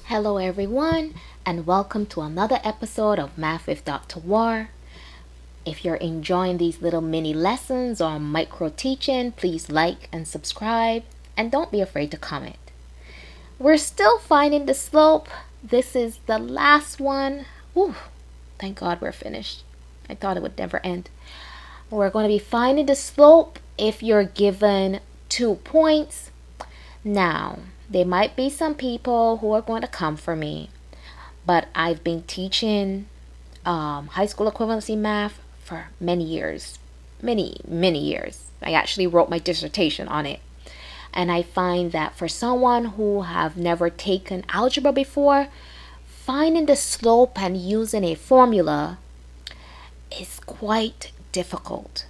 Hello, everyone, and welcome to another episode of Math with Dr. War. If you're enjoying these little mini lessons or micro teaching, please like and subscribe, and don't be afraid to comment. We're still finding the slope. This is the last one. Ooh, thank God we're finished. I thought it would never end. We're going to be finding the slope if you're given 2 points. Now, there might be some people who are going to come for me, but I've been teaching high school equivalency math for many years. Many years. I actually wrote my dissertation on it. And I find that for someone who have never taken algebra before, finding the slope and using a formula is quite difficult.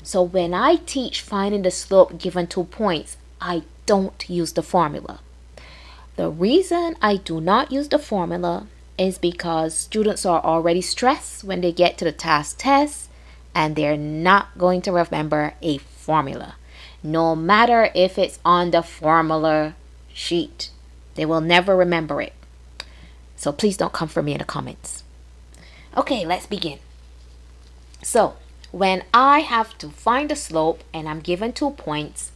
So when I teach finding the slope given 2 points, I don't use the formula. The reason I do not use the formula is because students are already stressed when they get to the TASC test and they're not going to remember a formula. No matter if it's on the formula sheet, they will never remember it. So please don't come for me in the comments. Okay, let's begin. So when I have to find the slope and I'm given 2 points,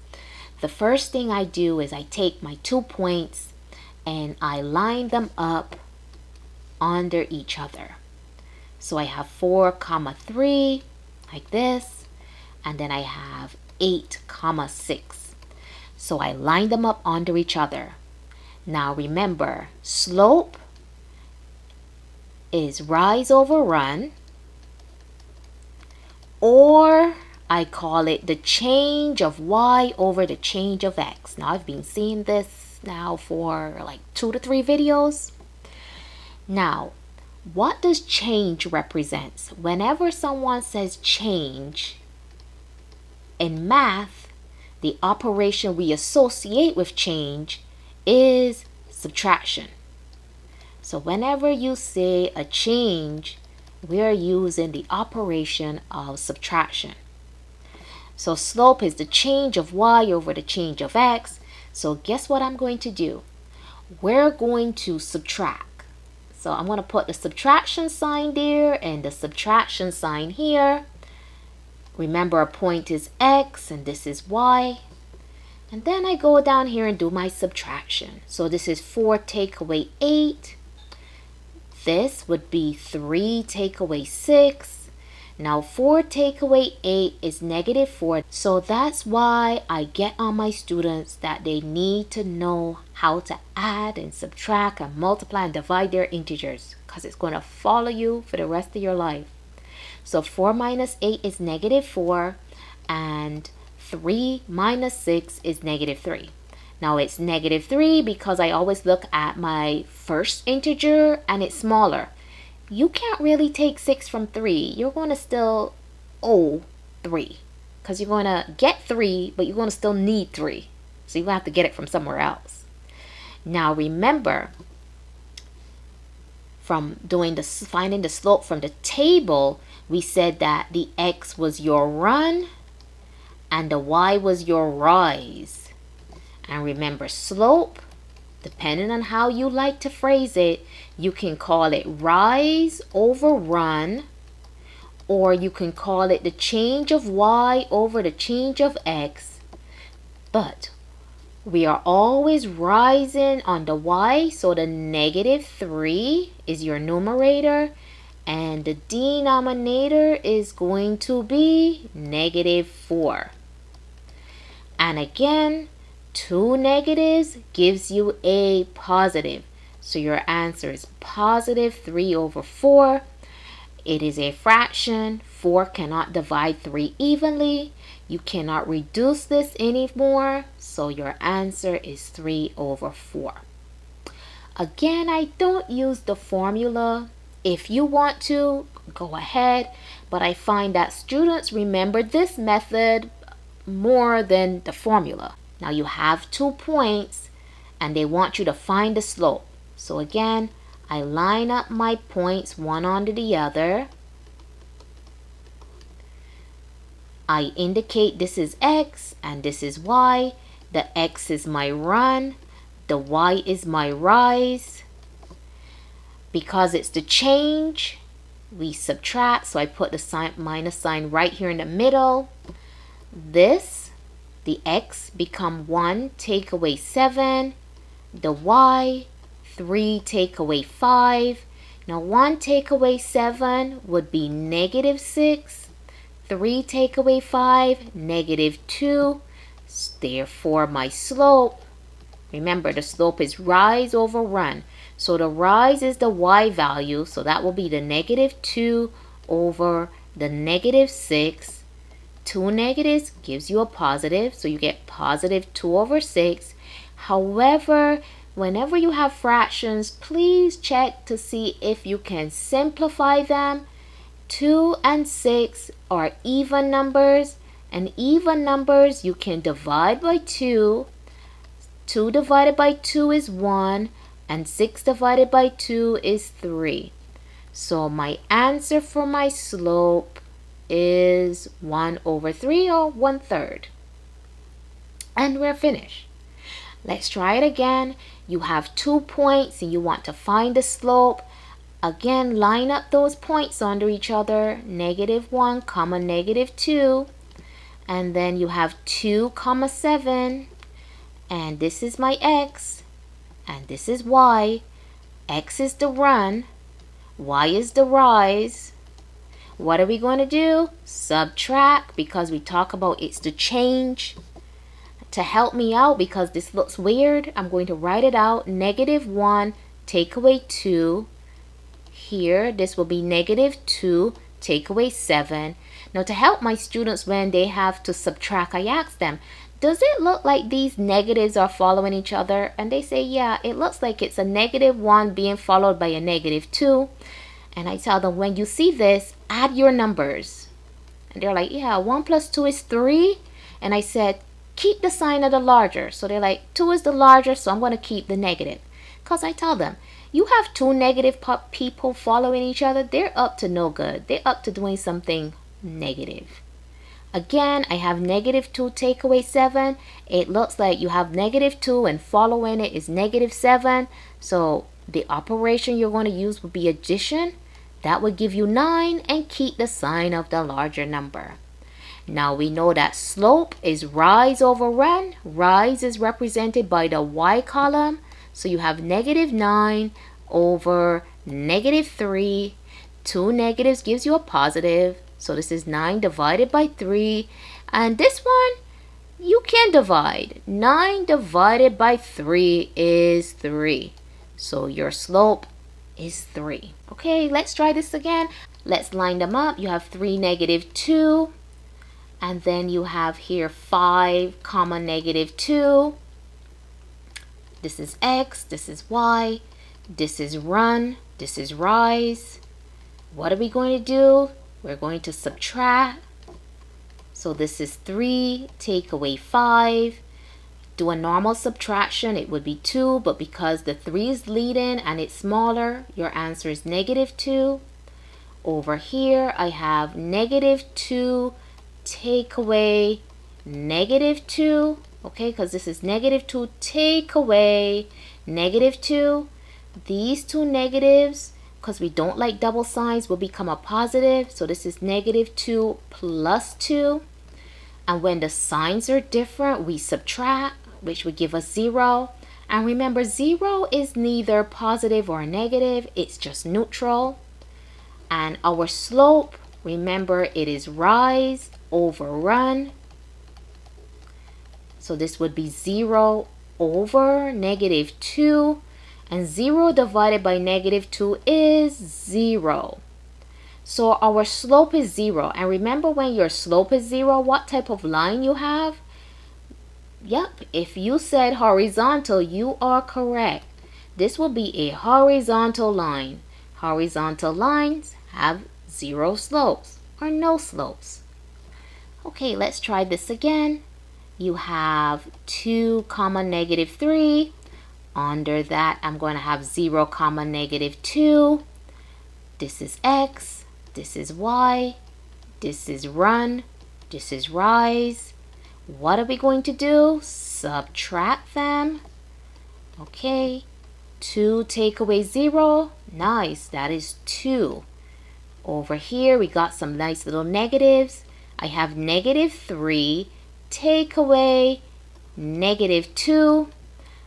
the first thing I do is I take my 2 points and I line them up under each other. So I have 4, 3 like this, and then I have 8, 6. So I line them up under each other. Now remember, slope is rise over run, or I call it the change of y over the change of x. Now I've been seeing this now for like 2 to 3 videos. Now, what does change represent? Whenever someone says change in math, the operation we associate with change is subtraction. So whenever you say a change, we are using the operation of subtraction. So slope is the change of y over the change of x. So guess what I'm going to do? We're going to subtract. So I'm going to put the subtraction sign there and the subtraction sign here. Remember, a point is x and this is y. And then I go down here and do my subtraction. So this is 4 take away 8. This would be 3 take away 6. Now 4 take away 8 is -4. So that's why I get on my students that they need to know how to add and subtract and multiply and divide their integers, because it's going to follow you for the rest of your life. So 4 minus 8 is -4, and 3 minus 6 is -3. Now it's -3 because I always look at my first integer and it's smaller. You can't really take 6 from 3. You're going to still owe 3, because you're going to get 3, but you're going to still need 3. So you're going to have to get it from somewhere else. Now remember, from doing the finding the slope from the table, we said that the x was your run and the y was your rise. And remember, slope, depending on how you like to phrase it, you can call it rise over run, or you can call it the change of y over the change of x. But we are always rising on the y, so the -3 is your numerator, and the denominator is going to be -4. And again, 2 negatives gives you a positive. So your answer is +3 over 4. It is a fraction. 4 cannot divide 3 evenly. You cannot reduce this anymore. So your answer is 3 over 4. Again, I don't use the formula. If you want to, go ahead. But I find that students remember this method more than the formula. Now you have 2 points and they want you to find the slope. So again, I line up my points one under the other. I indicate this is x and this is y. The x is my run. The y is my rise. Because it's the change, we subtract. So I put the minus sign right here in the middle. This, the x, become 1, take away 7. The y, 3, take away 5. Now 1 take away 7 would be negative 6. 3 take away 5, negative 2. Therefore, my slope, remember the slope is rise over run. So the rise is the y value. So that will be the negative 2 over the negative 6. 2 negatives gives you a positive. So you get positive 2 over 6. However, whenever you have fractions, please check to see if you can simplify them. 2 and 6 are even numbers, and even numbers you can divide by 2. 2 divided by 2 is 1, and 6 divided by 2 is 3. So my answer for my slope is 1 over 3, or 1/3. And we're finished. Let's try it again. You have 2 points and you want to find the slope. Again, line up those points under each other. -1, comma -2. And then you have 2, comma 7. And this is my x. And this is y. X is the run. Y is the rise. What are we going to do? Subtract, because we talk about it's the change. To help me out, because this looks weird, I'm going to write it out. -1, take away 2. Here, this will be -2, take away 7. Now, to help my students when they have to subtract, I ask them, does it look like these negatives are following each other? And they say, yeah, it looks like it's a -1 being followed by a -2. And I tell them, when you see this, add your numbers. And they're like, yeah, 1 plus 2 is 3. And I said, keep the sign of the larger. So they're like, 2 is the larger, so I'm going to keep the negative. Because I tell them, you have 2 negative people following each other, they're up to no good. They're up to doing something negative. Again, I have -2 take away 7. It looks like you have -2 and following it is -7. So the operation you're going to use would be addition. That would give you 9 and keep the sign of the larger number. Now we know that slope is rise over run. Rise is represented by the y column. So you have -9 over -3. 2 negatives gives you a positive. So this is 9 divided by 3. And this one, you can divide. 9 divided by 3 is 3. So your slope is 3. Okay, let's try this again. Let's line them up. You have 3, -2. And then you have here 5, comma -2. This is x, this is y, this is run, this is rise. What are we going to do? We're going to subtract. So this is 3, take away 5. Do a normal subtraction, it would be 2, but because the 3 is leading and it's smaller, your answer is -2. Over here, I have -2, take away -2. Okay, because this is -2, take away -2. These 2 negatives, because we don't like double signs, will become a positive. So this is -2 plus 2. And when the signs are different, we subtract, which would give us 0. And remember, 0 is neither positive or negative. It's just neutral. And our slope, remember, it is rise over run. So this would be 0 over -2. And 0 divided by -2 is 0. So our slope is 0. And remember, when your slope is 0, what type of line you have? Yep, if you said horizontal, you are correct. This will be a horizontal line. Horizontal lines have 0 slopes or no slopes. Okay, let's try this again. You have 2, comma -3. Under that, I'm going to have 0, comma -2. This is x, this is y, this is run, this is rise. What are we going to do? Subtract them. Okay, 2 take away 0, Nice, that is 2. Over here, we got some nice little negatives. I have -3, take away -2.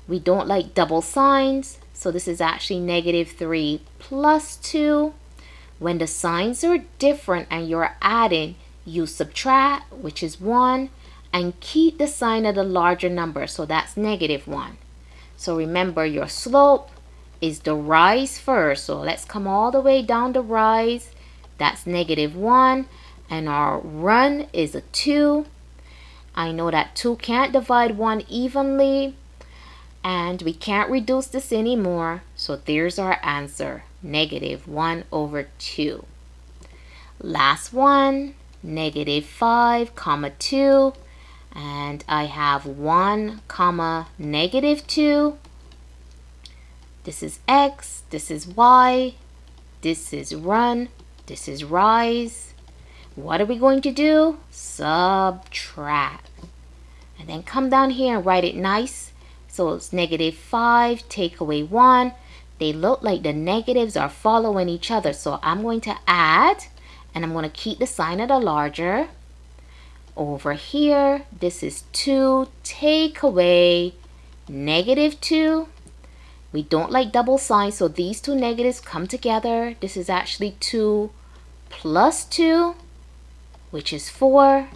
We don't like double signs, so this is actually -3 plus 2. When the signs are different and you're adding, you subtract, which is 1, and keep the sign of the larger number, so that's -1. So remember, your slope is the rise first. So let's come all the way down the rise. That's -1. And our run is a 2. I know that 2 can't divide 1 evenly. And we can't reduce this anymore. So there's our answer. -1/2. Last one. -5, comma 2. And I have 1, comma -2. This is x, this is y, this is run, this is rise. What are we going to do? Subtract. And then come down here and write it nice. So it's -5, take away 1. They look like the negatives are following each other. So I'm going to add, and I'm going to keep the sign of the larger. Over here, this is 2, take away -2. We don't like double signs, so these two negatives come together. This is actually 2 plus 2, which is 4.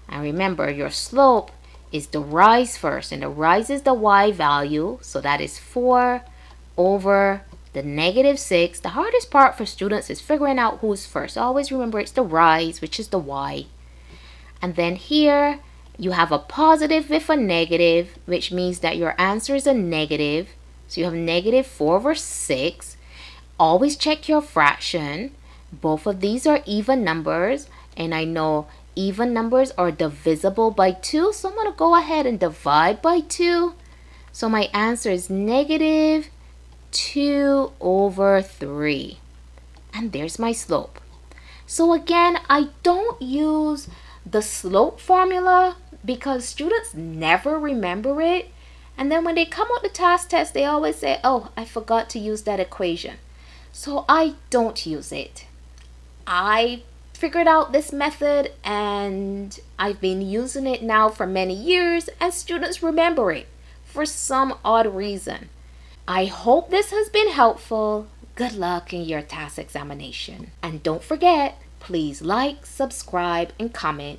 And remember, your slope is the rise first, and the rise is the y value, so that is 4 over the -6. The hardest part for students is figuring out who's first. Always remember it's the rise, which is the y. And then here, you have a positive with a negative, which means that your answer is a negative. So you have -4/6. Always check your fraction. Both of these are even numbers. And I know even numbers are divisible by 2. So I'm going to go ahead and divide by 2. So my answer is -2/3. And there's my slope. So again, I don't use the slope formula because students never remember it. And then when they come out the TASC test, they always say, oh, I forgot to use that equation. So I don't use it. I figured out this method and I've been using it now for many years, and students remember it for some odd reason. I hope this has been helpful. Good luck in your TASC examination. And don't forget, please like, subscribe, and comment.